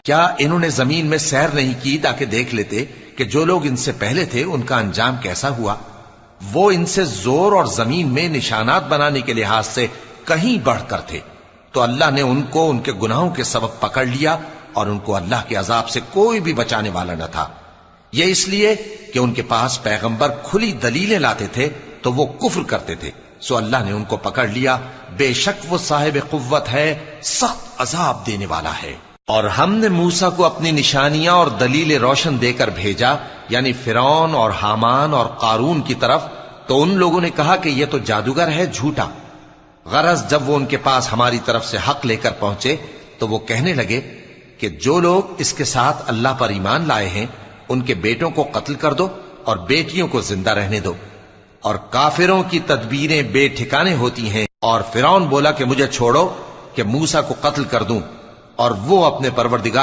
کیا انہوں نے زمین میں سیر نہیں کی تاکہ دیکھ لیتے کہ جو لوگ ان سے پہلے تھے ان کا انجام کیسا ہوا؟ وہ ان سے زور اور زمین میں نشانات بنانے کے لحاظ سے کہیں بڑھ کر تھے، تو اللہ نے ان کو ان کے گناہوں کے سبب پکڑ لیا اور ان کو اللہ کے عذاب سے کوئی بھی بچانے والا نہ تھا۔ یہ اس لیے کہ ان کے پاس پیغمبر کھلی دلیلیں لاتے تھے تو وہ کفر کرتے تھے، سو اللہ نے ان کو پکڑ لیا، بے شک وہ صاحب قوت ہے، سخت عذاب دینے والا ہے۔ اور ہم نے موسیٰ کو اپنی نشانیاں اور دلیل روشن دے کر بھیجا، یعنی فرعون اور حامان اور قارون کی طرف، تو ان لوگوں نے کہا کہ یہ تو جادوگر ہے، جھوٹا۔ غرض جب وہ ان کے پاس ہماری طرف سے حق لے کر پہنچے تو وہ کہنے لگے کہ جو لوگ اس کے ساتھ اللہ پر ایمان لائے ہیں ان کے بیٹوں کو قتل کر دو اور بیٹیوں کو زندہ رہنے دو، اور کافروں کی تدبیریں بے ٹھکانے ہوتی ہیں۔ اور فرعون بولا کہ مجھے چھوڑو کہ موسیٰ کو قتل کر دوں، اور وہ اپنے پروردگار